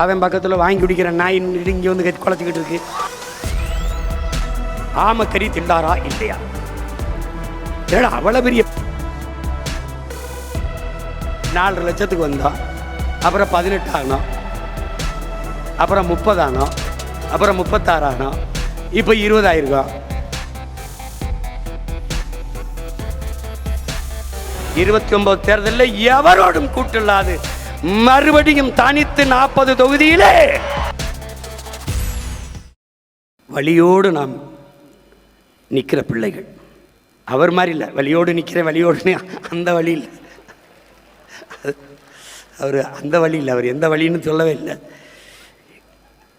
அவன் பக்கத்தில் வாங்கி குடிக்கிற நாய் இங்கே வந்து குலைச்சிக்கிட்டு இருக்கு. ஆமக்கறி திண்டாரா இல்லையா? ஏடா அவ்வளோ பெரிய 4 லட்சத்துக்கு வந்தோம், அப்புறம் 18 ஆகணும், அப்புறம் 30 ஆகணும், அப்புறம் 36 ஆகணும், இப்போ 20 ஆயிருக்கும். 29 தேர்தலில் எவரோடும் கூட்டில்லாது மறுபடியும் தனித்து 40 தொகுதியிலே வழியோடு நாம் நிற்கிற பிள்ளைகள். அவர் மாதிரி இல்லை, வழியோடு நிற்கிறேன் வழியோடு அந்த வழி இல்லை. அவர் அந்த வழி இல்லை, அவர் எந்த வழின்னு சொல்லவே இல்லை.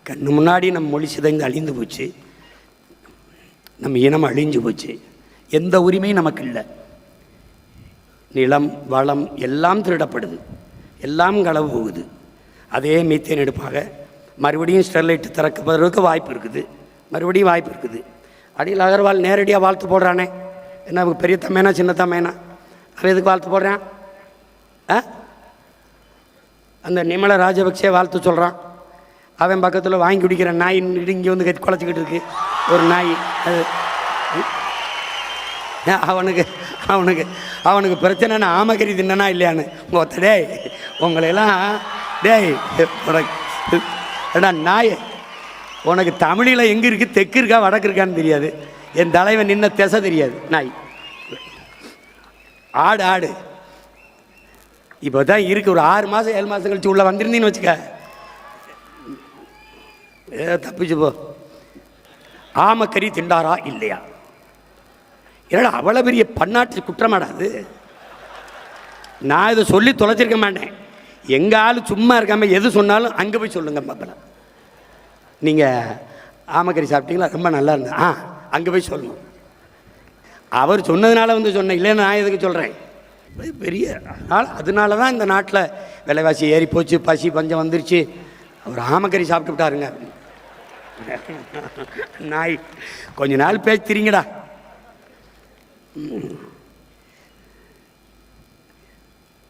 கண்ணு முன்னாடி நம் மொழி சிதைந்து அழிந்து போச்சு, நம் இனம் அழிஞ்சு போச்சு, எந்த உரிமையும் நமக்கு இல்லை. நிலம் வளம் எல்லாம் திருடப்படுது, எல்லாம் களவு போகுது. அதே மீத்தேன் எடுப்பாக மறுபடியும் ஸ்டெர்லைட் திறக்கப்படுறதுக்கு வாய்ப்பு இருக்குது, மறுபடியும் வாய்ப்பு இருக்குது. அடியில் அகர்வால் நேரடியாக வாழ்த்து போடுறானே, என்ன பெரிய தம்மேனா சின்ன தம்மேனா, அவன் எதுக்கு வாழ்த்து போடுறான்? அந்த நிமல ராஜபக்சே வாழ்த்து சொல்கிறான். அவன் பக்கத்தில் வாங்கி குடிக்கிற நாய் இங்கே வந்து குலைச்சிக்கிட்டு இருக்கு ஒரு நாய். அது அவனுக்கு அவனுக்கு அவனுக்கு பிரச்சனைனா ஆமக்கறி தின்னா இல்லையான்னு ஒத்த டேய் உங்களையெல்லாம் டேய் நாய் உனக்கு தமிழில் எங்கே இருக்குது, தெற்கு இருக்கா வடக்கு இருக்கான்னு தெரியாது, என் தலைவன் நின்ன திசை தெரியாது. நாய் ஆடு ஆடு இப்போ தான் இருக்குது. ஒரு 6 மாதம் 7 மாதம் கழிச்சு உள்ளே வந்திருந்தீன்னு வச்சுக்க, தப்பிச்சு போ. ஆமக்கறி திண்டாரா இல்லையா? ஏன்னா அவ்வளோ பெரிய பன்னாட்டு குற்றமாடாது. நான் இதை சொல்லி தொலைச்சிருக்க மாட்டேன். எங்கள் ஆள் சும்மா இருக்காமல் எது சொன்னாலும் அங்கே போய் சொல்லுங்க பாப்பல, நீங்கள் ஆமக்கறி சாப்பிட்டீங்களா, ரொம்ப நல்லா இருந்தது, அங்கே போய் சொல்லணும். அவர் சொன்னதுனால வந்து சொன்னேன், இல்லைன்னு நான் எதுக்கு சொல்கிறேன்? பெரிய அதனால தான் இந்த நாட்டில் விலைவாசி ஏறி போச்சு, பசி பஞ்சம் வந்துருச்சு. அவர் ஆமக்கறி சாப்பிட்டு விட்டாருங்க. நாய் கொஞ்ச நாள் பேசிக்கிறீங்கடா.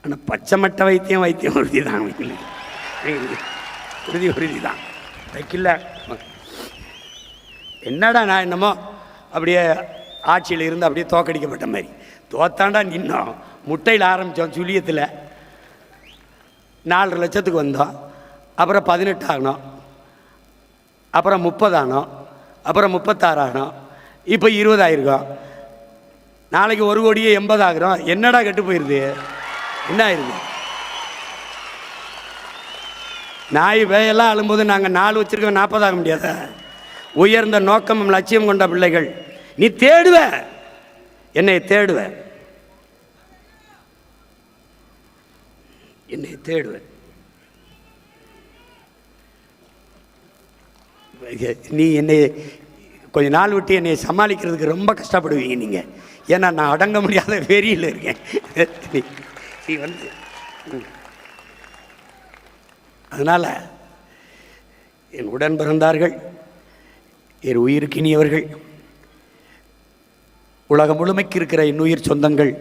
ஆனால் பச்சை மட்டை வைத்தியம் உறுதி தான், உறுதி தான் வைக்கல. என்னடா நான் என்னமோ அப்படியே ஆட்சியில் இருந்து அப்படியே தோக்கடிக்கப்பட்ட மாதிரி தோத்தாண்டா நின்னோம். முட்டையில் ஆரம்பித்தோம், சுழியத்தில் 4 லட்சத்துக்கு வந்தோம், அப்புறம் 18 ஆகணும், அப்புறம் 30 ஆகணும், அப்புறம் 36 ஆகணும், இப்போ 20 ஆயிருக்கோம். நாளைக்கு 1,80,00,000 ஆகிறோம். என்னடா கெட்டு போயிடுது? என்ன ஆயிடுது? நாய் வேயெல்லாம் அழும்போது நாங்கள் 4 வச்சுருக்கோம், 40 ஆக முடியாத? உயர்ந்த நோக்கமும் லட்சியம் கொண்ட பிள்ளைகள். நீ தேடுவ, என்னை தேடுவ, என்னை தேடுவ. நீ என்னை கொஞ்ச நாள் விட்டு என்னை சமாளிக்கிறதுக்கு ரொம்ப கஷ்டப்படுவீங்க நீங்கள். ஏன்னா நான் அடங்க முடியாத வெறியில் இருக்கேன். நீ வந்து அதனால் என் உடன் பிறந்தார்கள், என் உயிருக்கினியவர்கள், உலகம் முழுமைக்கு இருக்கிற என் உயிர் சொந்தங்கள்,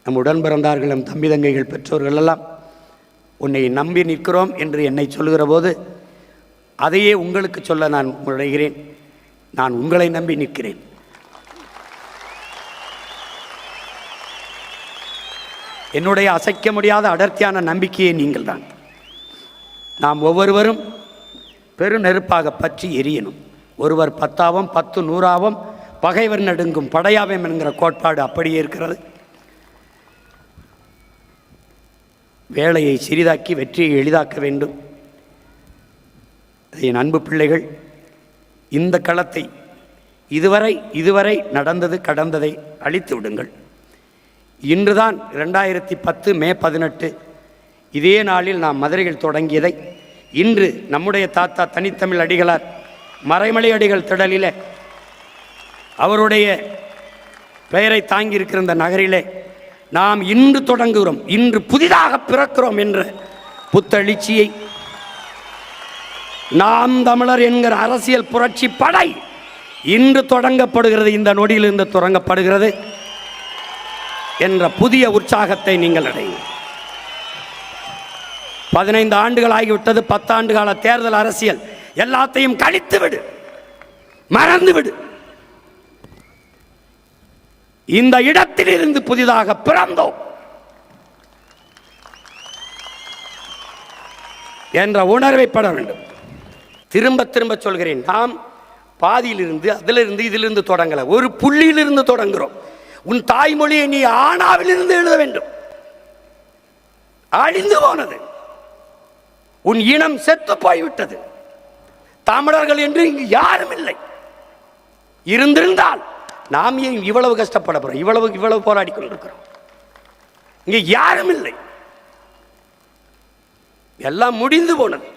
நம் உடன் பிறந்தார்கள், நம் தம்பி தங்கைகள், பெற்றோர்கள் எல்லாம் உன்னை நம்பி நிற்கிறோம் என்று என்னை சொல்லுகிற போது அதையே உங்களுக்கு சொல்ல நான் முனைகிறேன். நான் உங்களை நம்பி நிற்கிறேன். என்னுடைய அசைக்க முடியாத அடர்த்தியான நம்பிக்கையை நீங்கள் தான். நாம் ஒவ்வொருவரும் பெரு நெருப்பாக பற்றி எரியணும். ஒருவர் 10ஆவும் 10 100ஆவும் பகைவர் நடுங்கும் படையாவேம் என்கிற கோட்பாடு அப்படியே இருக்கிறது. வேலையை சிறிதாக்கி வெற்றியை எளிதாக்க வேண்டும். என் அன்பு பிள்ளைகள், இந்த களத்தை இதுவரை நடந்தது கடந்ததை அழித்து விடுங்கள். இன்றுதான் 2010 மே 18 இதே நாளில் நாம் மதுரையில் தொடங்கியதை இன்று நம்முடைய தாத்தா தனித்தமிழ் அடிகளார் மறைமலை அடிகள் திடலிலே அவருடைய பெயரை தாங்கியிருக்கிற இந்த நகரிலே நாம் இன்று தொடங்குகிறோம், இன்று புதிதாக பிறக்கிறோம் என்ற புத்தெழுச்சியை நாம் தமிழர் என்கிற அரசியல் புரட்சி படை இன்று தொடங்கப்படுகிறது, இந்த நொடியிலிருந்து தொடங்கப்படுகிறது என்ற புதிய உற்சாகத்தை நீங்கள் அடையும். 15 ஆண்டுகள் ஆகிவிட்டது. 10 ஆண்டு கால தேர்தல் அரசியல் எல்லாத்தையும் கழித்து விடு, மறந்து விடு. இந்த இடத்தில் இருந்து புதிதாக பிறந்தோம் என்ற உணர்வை பட வேண்டும். திரும்ப திரும்ப சொல்கிறேன், நாம் பாதியிலிருந்து அதிலிருந்து இதிலிருந்து தொடங்கல, ஒரு புள்ளியிலிருந்து தொடங்குகிறோம். உன் தாய்மொழியை நீ ஆனாவிலிருந்து எழுத வேண்டும். அழிந்து போனது, உன் இனம் செத்து போய்விட்டது. தமிழர்கள் என்று இங்கு யாரும் இல்லை. இருந்திருந்தால் நாம் ஏன் இவ்வளவு கஷ்டப்பட போறோம், இவ்வளவு போராடி கொண்டிருக்கிறோம்? இங்க யாரும் இல்லை, எல்லாம் முடிந்து போனது.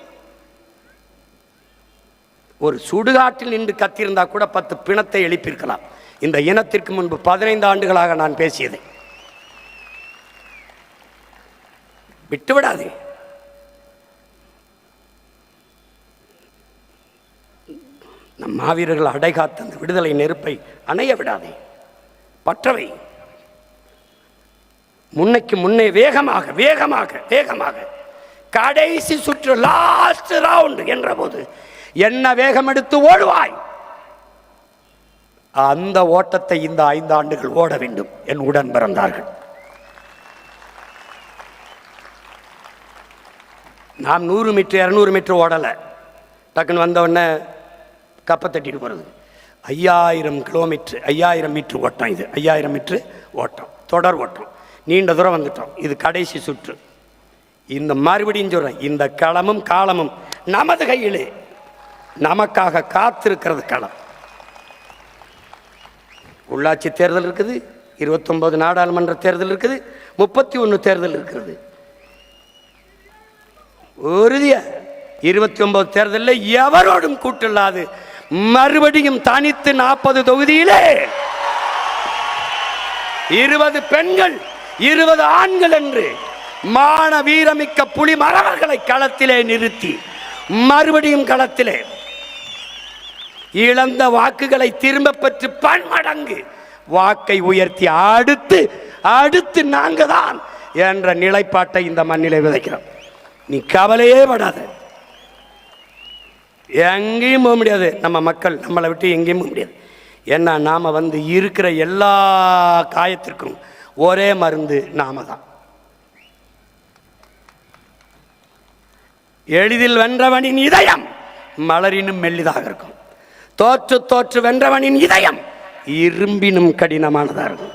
ஒரு சுடுகாட்டில் நின்று கத்திருந்தா கூட 10 பிணத்தை எழுப்பியிருக்கலாம். இந்த இனத்திற்கு முன்பு 15 ஆண்டுகளாக நான் பேசியதை விட்டுவிடாதே. நம் மாவீரர்கள் அடைகாத்த அந்த விடுதலை நெருப்பை அணைய விடாதே, பற்றவை. முன்னைக்கு முன்னே வேகமாக வேகமாக வேகமாக கடைசி சுற்று லாஸ்ட் ரவுண்ட் என்ற போது என்ன வேகம் எடுத்து ஓடுவாய், அந்த ஓட்டத்தை இந்த 5 ஆண்டுகள் ஓட வேண்டும் என் உடன் பிறந்தார்கள். நாம் 100 மீட்டர் 200 மீட்டர் ஓடலை, டக்குன்னு வந்தவுடனே கப்பை தட்டிட்டு போகிறது. 5000 கிலோமீட்டர் 5000 மீட்டர் ஓட்டம். இது 5000 மீட்டர் ஓட்டம், தொடர் ஓட்டம், நீண்ட தூரம் வந்துட்டோம். இது கடைசி சுற்று. இந்த மறுபடியும் சொல்றேன், இந்த களமும் காலமும் நமது கையிலே, நமக்காக காத்திருக்கிறது களம். உள்ளாட்சி தேர்தல் இருக்குது, 29 நாடாளுமன்ற தேர்தல் இருக்குது, 31 தேர்தல் இருக்கிறது. உறுதியா 29 தேர்தலில் எவரோடும் கூட்டில்லாது மறுபடியும் தனித்து 40 தொகுதியிலே 20 பெண்கள் 20 ஆண்கள் என்று மான வீரமிக்க புலி மறவர்களை களத்திலே நிறுத்தி மறுபடியும் களத்திலே இழந்த வாக்குகளை திரும்ப பெற்று பன்மடங்கு வாக்கை உயர்த்தி அடுத்து நாங்க தான் என்ற நிலைப்பாட்டை இந்த மண்ணிலே விதைக்கிறோம். நீ கவலையே படாத, எங்கேயும் போக முடியாது. நம்ம மக்கள் நம்மளை விட்டு எங்கேயும் போக முடியாது. ஏன்னா நாம இருக்கிற எல்லா காயத்திற்கும் ஒரே மருந்து நாம தான். எளிதில் வென்றவனின் இதயம் மலரினும் மெல்லிதாக இருக்கும். தோற்று வென்றவனின் இதயம் இரும்பினும் கடினமானதாக இருக்கும்.